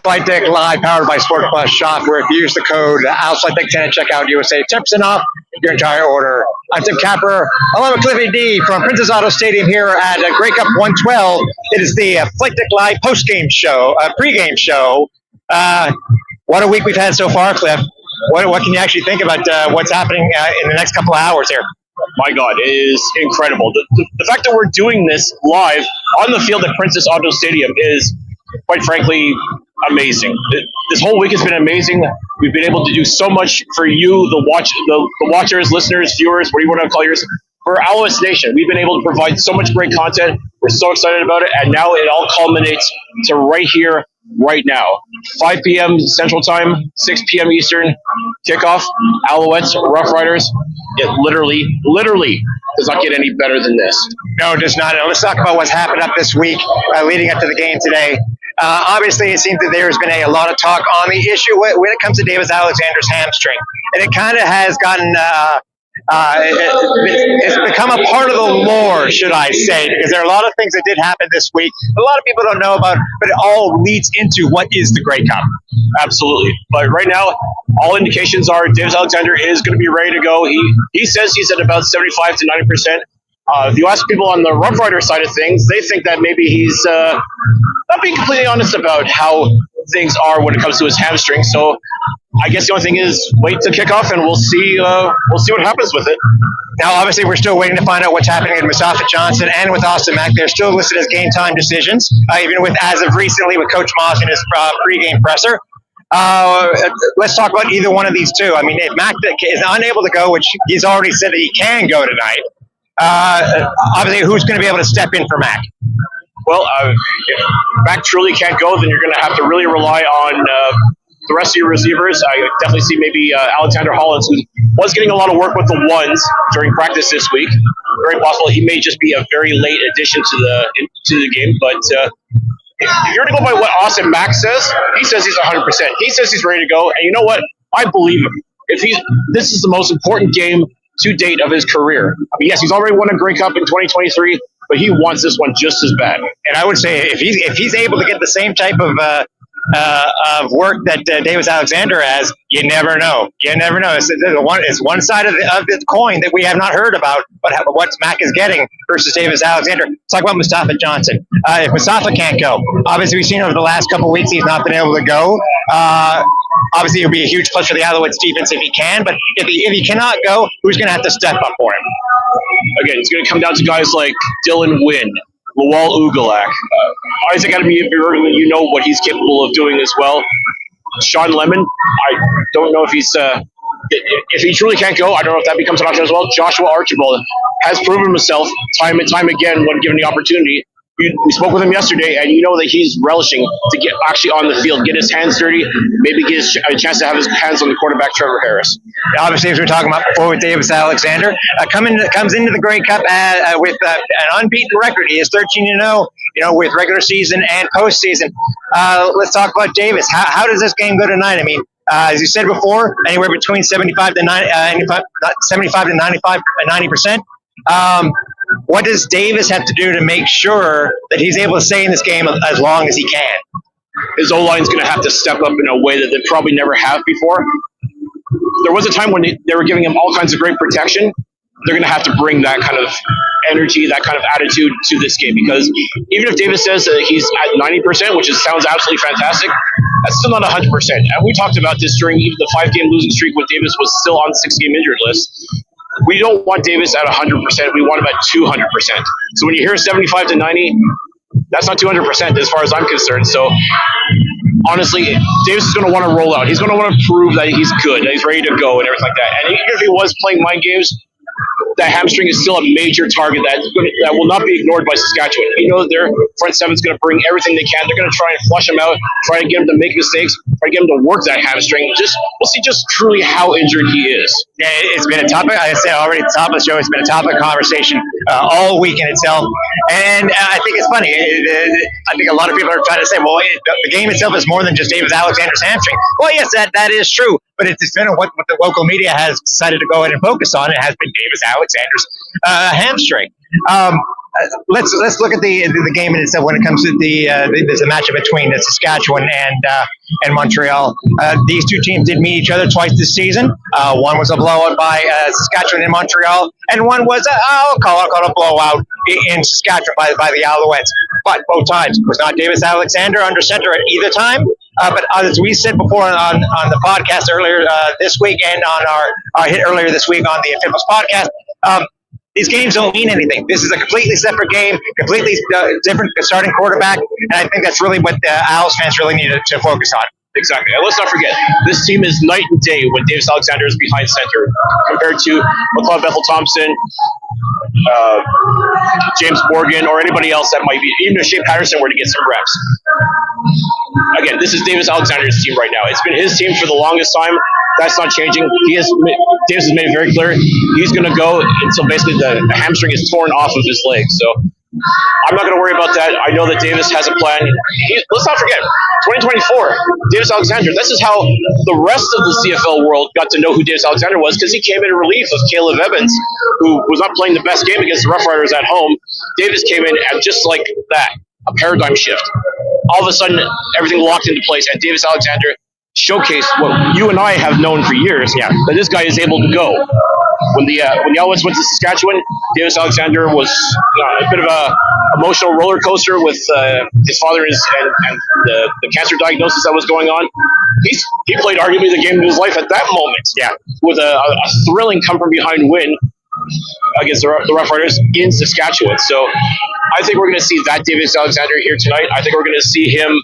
Flightdeck Live, powered by SportBuff shop, where if you use the code Flightdeck 10 at checkout, you will save 10% off your entire order. I'm Tim Capper, along with Cliffy D from Princess Auto Stadium here at Grey Cup 112. It is the Flightdeck Live post-game show, pregame show. What a week we've had so far, Cliff. What can you actually think about what's happening in the next couple of hours here? My God, it is incredible. The fact that we're doing this live on the field at Princess Auto Stadium is, quite frankly, amazing. This whole week has been amazing. We've been able to do so much for you, the watchers, listeners, viewers, what do you want to call yours, for Alouettes Nation. We've been able to provide so much great content. We're so excited about it, and now it all culminates to right here, right now. 5 p.m. Central Time, 6 p.m. Eastern, kickoff, Alouettes, Roughriders. It literally does not get any better than this. No, it does not. And let's talk about what's happened up this week leading up to the game today. Obviously, it seems that there's been a lot of talk on the issue when it comes to Davis Alexander's hamstring. And it kind of has gotten, it's become a part of the lore, should I say, because there are a lot of things that did happen this week a lot of people don't know about, but it all leads into what is the Grey Cup. Absolutely. But right now, all indications are Davis Alexander is going to be ready to go. He says he's at about 75 to 90%. If you ask people on the Roughrider side of things, they think that maybe he's not being completely honest about how things are when it comes to his hamstring. So I guess the only thing is wait to kick off, and we'll see what happens with it. Now, obviously, we're still waiting to find out what's happening with Mustafa Johnson and with Austin Mack. They're still listed as game time decisions, even with as of recently with Coach Moss in his pregame presser. Let's talk about either one of these two. I mean, if Mack is unable to go, which he's already said that he can go tonight, obviously, who's going to be able to step in for Mack? Well, if Mack truly can't go, then you're going to have to really rely on the rest of your receivers. I definitely see maybe Alexander Hollins, who was getting a lot of work with the ones during practice this week. Very possible he may just be a very late addition to the game. But if you're going to go by what Austin Mack says, he says he's 100%. He says he's ready to go. And you know what? I believe him. This is the most important game to date of his career. I mean, yes, he's already won a Grey Cup in 2023, but he wants this one just as bad. And I would say if he's able to get the same type of work that Davis Alexander has, you never know. You never know. It's one side of the coin that we have not heard about, but what Mack is getting versus Davis Alexander. Let's talk about Mustafa Johnson. If Mustafa can't go, obviously we've seen over the last couple of weeks he's not been able to go. Obviously, it would be a huge plus for the Alouettes defense if he can, but if he cannot go, who's going to have to step up for him? Again, it's going to come down to guys like Dylan Wynn, Lawal Ugalak, Isaac Ademiyi, you know what he's capable of doing as well. Sean Lemon, I don't know if if he truly can't go, I don't know if that becomes an option as well. Joshua Archibald has proven himself time and time again when given the opportunity. We spoke with him yesterday, and you know that he's relishing to get actually on the field, get his hands dirty, maybe get a chance to have his hands on the quarterback, Trevor Harris. Obviously, as we were talking about before with Davis Alexander, comes into the Grey Cup with an unbeaten record. He is 13-0, with regular season and postseason. Let's talk about Davis. How does this game go tonight? I mean, as you said before, anywhere between 75 to 90%. What does Davis have to do to make sure that he's able to stay in this game as long as he can? His O-line's going to have to step up in a way that they probably never have before. There was a time when they were giving him all kinds of great protection. They're going to have to bring that kind of energy, that kind of attitude to this game, because even if Davis says that he's at 90%, which sounds absolutely fantastic, that's still not 100%. And we talked about this during even the 5-game losing streak when Davis was still on the 6-game injured list. We don't want Davis at 100%. We want him at 200%. So when you hear 75 to 90, that's not 200% as far as I'm concerned. So honestly, Davis is going to want to roll out. He's going to want to prove that he's good, that he's ready to go and everything like that. And even if he was playing mind games, that hamstring is still a major target that will not be ignored by Saskatchewan. You know that their front seven's going to bring everything they can. They're going to try and flush him out, try to get him to make mistakes, try to get him to work that hamstring. We'll see just truly how injured he is. Yeah, it's been a topic. I said already at the top of the show, it's been a topic of conversation all week in itself. And I think it's funny. I think a lot of people are trying to say, well, the game itself is more than just Davis Alexander's hamstring. Well, yes, that is true. But it's been what the local media has decided to go ahead and focus on. It has been Davis Alexander's hamstring. let's look at the game in itself when it comes to there's a matchup between Saskatchewan and Montreal. These two teams did meet each other twice this season. One was a blowout by Saskatchewan in Montreal, and one was I'll call it a blowout in Saskatchewan by the Alouettes. But both times it was not Davis Alexander under center at either time. But as we said before on the podcast earlier this week, and on our hit earlier this week on the Fitness podcast, these games don't mean anything. This is a completely separate game, completely different starting quarterback, and I think that's really what the Owls fans really need to focus on. Exactly. And let's not forget, this team is night and day when Davis Alexander is behind center compared to McLeod Bethel-Thompson, James Morgan, or anybody else that might be, even if Shea Patterson were to get some reps. Again, this is Davis Alexander's team right now. It's been his team for the longest time. That's not changing. Davis has made it very clear he's going to go until basically the hamstring is torn off of his leg. So I'm not going to worry about that. I know that Davis has a plan. Let's not forget, 2024, Davis Alexander. This is how the rest of the CFL world got to know who Davis Alexander was, because he came in relief of Caleb Evans, who was not playing the best game against the Roughriders at home. Davis came in and just like that, a paradigm shift. All of a sudden, everything locked into place, and Davis Alexander showcased what you and I have known for years, that this guy is able to go. When the Alouettes went to Saskatchewan, Davis Alexander was a bit of a emotional roller coaster with his father and the cancer diagnosis that was going on. He played arguably the game of his life at that moment, with a thrilling come from behind win against the Roughriders in Saskatchewan. So I think we're going to see that Davis Alexander here tonight. I think we're going to see him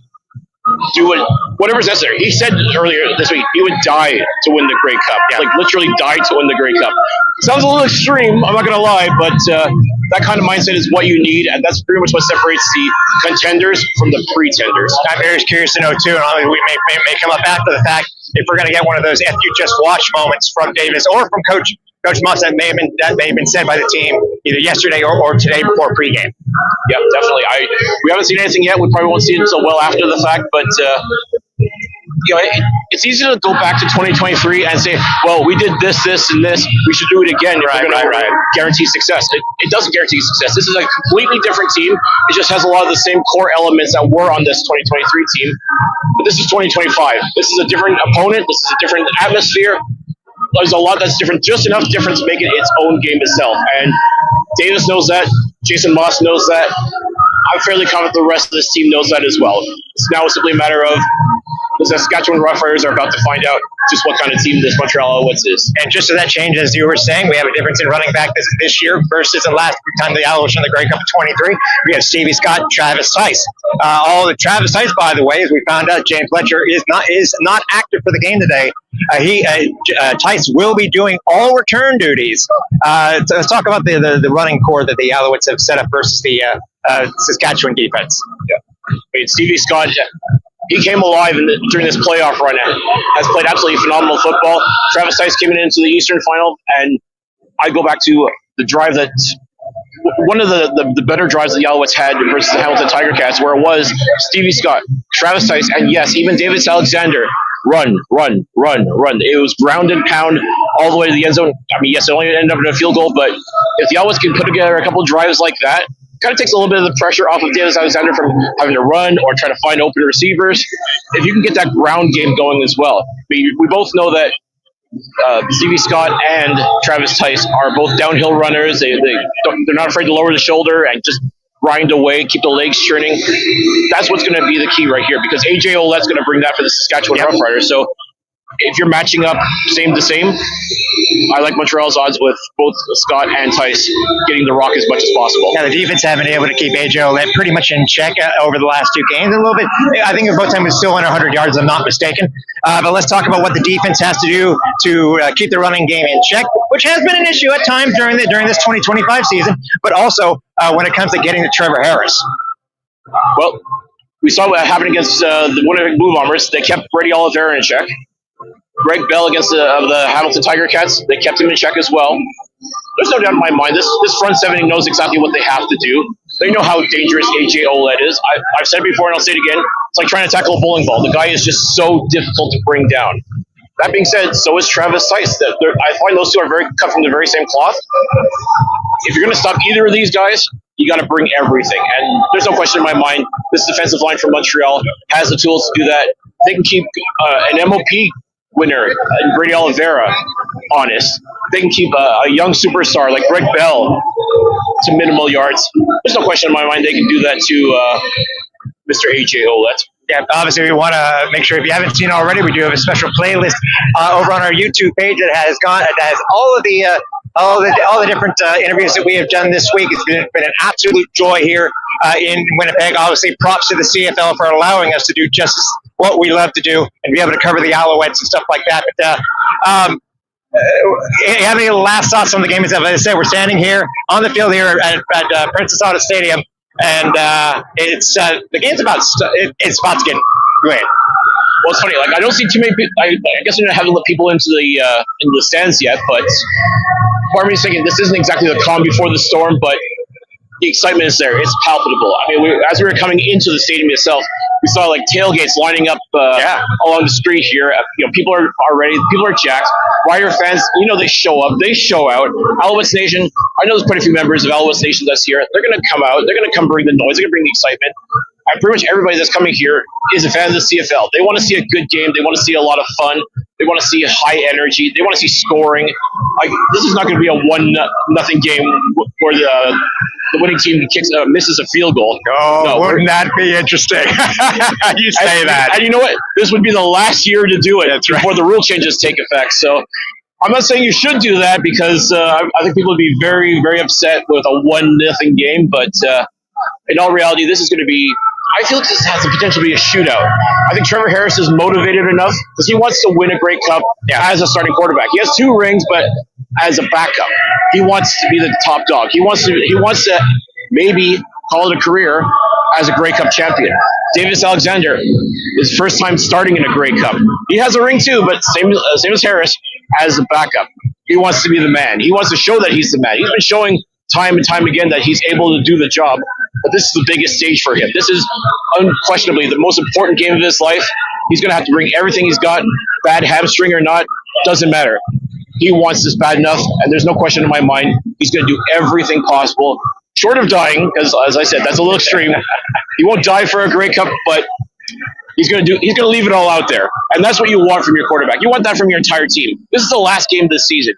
do whatever's necessary. He said earlier this week he would die to win the Grey Cup. Like literally die to win the Grey Cup. Sounds a little extreme, I'm not going to lie, but that kind of mindset is what you need, and that's pretty much what separates the contenders from the pretenders. I'm very curious to know, too, and we may come up after the fact, if we're going to get one of those "if you just watch" moments from Davis or from Coach Moss that may have been said by the team either yesterday or today before pregame. Yeah, definitely. We haven't seen anything yet. We probably won't see it until well after the fact, but it's easy to go back to 2023 and say, well, we did this, and this. We should do it again. Right. Guarantee success. It doesn't guarantee success. This is a completely different team. It just has a lot of the same core elements that were on this 2023 team. But this is 2025. This is a different opponent. This is a different atmosphere. There's a lot that's different, just enough difference to make it its own game itself. And Davis knows that. Jason Moss knows that. I'm fairly confident the rest of this team knows that as well. It's now simply a matter of the Saskatchewan Roughriders are about to find out just what kind of team this Montreal Alouettes is. And just so that change, as you were saying, we have a difference in running back this year versus the last time the Alouettes won the Grey Cup in 23. We have Stevie Scott, Travis Tice. All the Travis Tice, by the way, as we found out, James Fletcher is not active for the game today. Tice will be doing all return duties. So let's talk about the running core that the Alouettes have set up versus the Saskatchewan defense. Yeah. I mean, Stevie Scott, he came alive during this playoff run and has played absolutely phenomenal football. Travis Tice came into the Eastern Final, and I go back to the drive that one of the better drives that the Alouettes had versus the Hamilton Tiger Cats, where it was Stevie Scott, Travis Tice, and yes, even Davis Alexander. Run. It was ground and pound all the way to the end zone. I mean, yes, it only ended up in a field goal, but if the Alouettes can put together a couple of drives like that, it kind of takes a little bit of the pressure off of Davis Alexander from having to run or try to find open receivers. If you can get that ground game going as well. I mean, we both know that Stevie Scott and Travis Tice are both downhill runners. They're not afraid to lower the shoulder and just grind away, keep the legs churning. That's what's going to be the key right here, because AJ Ouellette's going to bring that for the Saskatchewan Roughriders. So if you're matching up same to same, I like Montreal's odds with both Scott and Tice getting the rock as much as possible. Yeah, the defense having been able to keep AJ Ouellette pretty much in check over the last two games. A little bit, I think both times was still under 100 yards, if I'm not mistaken. But let's talk about what the defense has to do to keep the running game in check, which has been an issue at times during this 2025 season, but also when it comes to getting to Trevor Harris. Well, we saw what happened against the Winnipeg Blue Bombers. They kept Brady Oliveira in check. Greg Bell against the Hamilton Tiger Cats, they kept him in check as well. There's no doubt in my mind, this front seven knows exactly what they have to do. They know how dangerous AJ Ouellette is. I've said it before and I'll say it again. It's like trying to tackle a bowling ball. The guy is just so difficult to bring down. That being said, so is Travis Tice. I find those two are cut from the very same cloth. If you're going to stop either of these guys, you got to bring everything. And there's no question in my mind, this defensive line from Montreal has the tools to do that. They can keep an MOP winner, Brady Oliveira, honest. They can keep a young superstar like Greg Bell to minimal yards. There's no question in my mind they can do that to Mr. AJ Ouellette. Yeah, obviously we want to make sure, if you haven't seen already, we do have a special playlist over on our YouTube page that has all the different interviews that we have done this week. It's been an absolute joy here in Winnipeg. Obviously, props to the CFL for allowing us to do just what we love to do and be able to cover the Alouettes and stuff like that. But you have any last thoughts on the game itself? As I said, we're standing here on the field here at Princess Auto Stadium. And it's the game's it's about to get great. Well, it's funny. Like, I don't see too many people. I guess I haven't let people into the stands yet. But part of me is thinking this isn't exactly the calm before the storm, but the excitement is there. It's palpable. I mean, as we were coming into the stadium itself, we saw like tailgates lining up along the street here. People are ready. People are jacked. Rider fans, they show up. They show out. Alouettes Nation. I know there's quite a few members of Alouettes Nation that's here. They're going to come out. They're going to come bring the noise. They're going to bring the excitement. And pretty much everybody that's coming here is a fan of the CFL. They want to see a good game. They want to see a lot of fun. They want to see high energy. They want to see scoring. This is not going to be a 1-0 game where the winning team misses a field goal. Oh, no, wouldn't that be interesting? You say that. And you know what? This would be the last year to do it before the rule changes take effect. So I'm not saying you should do that because I think people would be very, very upset with a 1-0 game. But in all reality, this is going to be – I feel like this has the potential to be a shootout. I think Trevor Harris is motivated enough because he wants to win a Grey Cup as a starting quarterback. He has 2 rings, but as a backup, he wants to be the top dog. He wants to maybe call it a career as a Grey Cup champion. Davis Alexander, his first time starting in a Grey Cup. He has a ring too, but same as Harris, as a backup. He wants to be the man. He wants to show that he's the man. He's been showing time and time again that he's able to do the job. But this is the biggest stage for him. This is unquestionably the most important game of his life. He's going to have to bring everything he's got, bad hamstring or not, doesn't matter. He wants this bad enough, and there's no question in my mind he's going to do everything possible, short of dying, because as I said, that's a little extreme. He won't die for a Grey Cup, but he's going to leave it all out there. And that's what you want from your quarterback. You want that from your entire team. This is the last game of the season.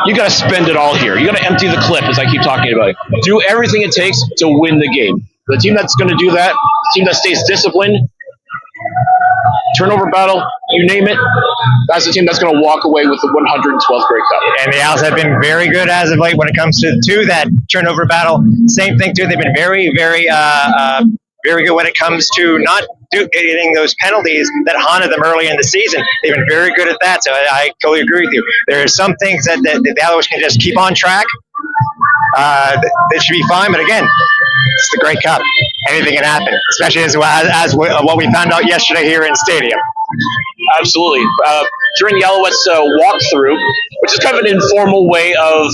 You got to spend it all here. You got to empty the clip, as I keep talking about. Do everything it takes to win the game. The team that's going to do that, the team that stays disciplined, turnover battle, you name it, that's the team that's going to walk away with the 112th Grey Cup. And the Owls have been very good as of late when it comes to that turnover battle. Same thing, too. They've been very, very, very good when it comes to not getting those penalties that haunted them early in the season. They've been very good at that, so I totally agree with you. There are some things that the Alouettes can just keep on track. They should be fine, but again, it's the Grey Cup. Anything can happen, especially as what we found out yesterday here in stadium. Absolutely. During the Alouettes walkthrough, which is kind of an informal way of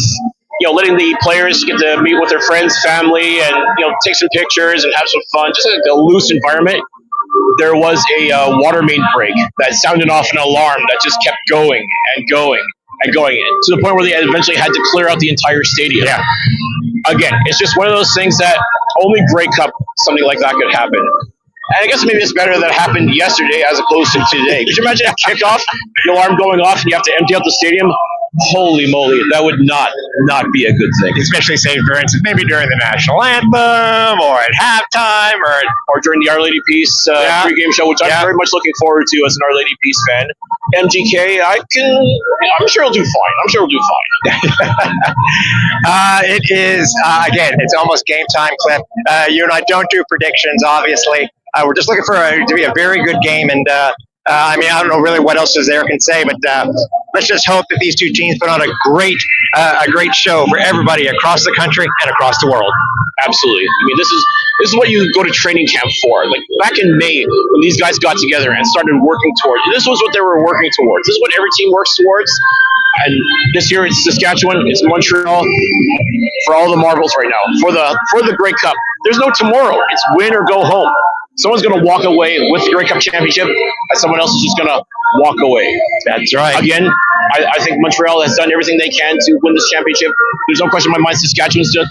letting the players get to meet with their friends, family, and take some pictures and have some fun, just like a loose environment. There was a water main break that sounded off an alarm that just kept going and going and going, to the point where they eventually had to clear out the entire stadium. Yeah. Again, it's just one of those things that only Grey Cup, something like that could happen. And I guess maybe it's better that it happened yesterday as opposed to today. Could you imagine a kickoff, the alarm going off, and you have to empty out the stadium? Holy moly, that would not be a good thing. Especially, say, for instance, maybe during the national anthem or at halftime or during the Our Lady Peace pregame show, which I'm very much looking forward to as an Our Lady Peace fan. MGK, I'm sure he'll do fine. It is, again, it's almost game time, Cliff. You and I don't do predictions, obviously. We're just looking for to be a very good game, and I don't know really what else Eric can say, but let's just hope that these two teams put on a great show for everybody across the country and across the world. Absolutely. I mean, this is what you go to training camp for. Like back in May, when these guys got together and started working towards, this was what they were working towards. This is what every team works towards. And this year it's Saskatchewan, it's Montreal, for all the marbles right now. For the Grey Cup, there's no tomorrow. It's win or go home. Someone's going to walk away with the Grey Cup championship, and someone else is just going to walk away. That's right. Again, I think Montreal has done everything they can to win this championship. There's no question in my mind Saskatchewan's done.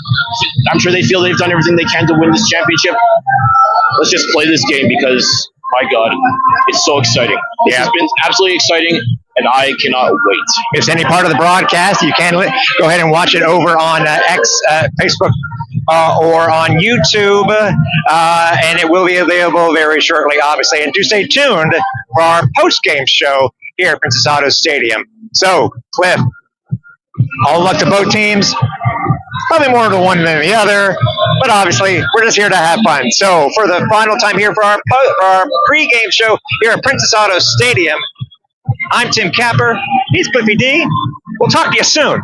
I'm sure they feel they've done everything they can to win this championship. Let's just play this game because, my God, it's so exciting. This has been absolutely exciting, and I cannot wait. If it's any part of the broadcast, you can go ahead and watch it over on X, Facebook, or on YouTube, and it will be available very shortly, obviously. And do stay tuned for our post-game show here at Princess Auto Stadium. So, Cliff, all luck to both teams. Probably more to one than the other, but obviously we're just here to have fun. So, for the final time here for our pregame show here at Princess Auto Stadium, I'm Tim Capper. He's Cliffy D. We'll talk to you soon.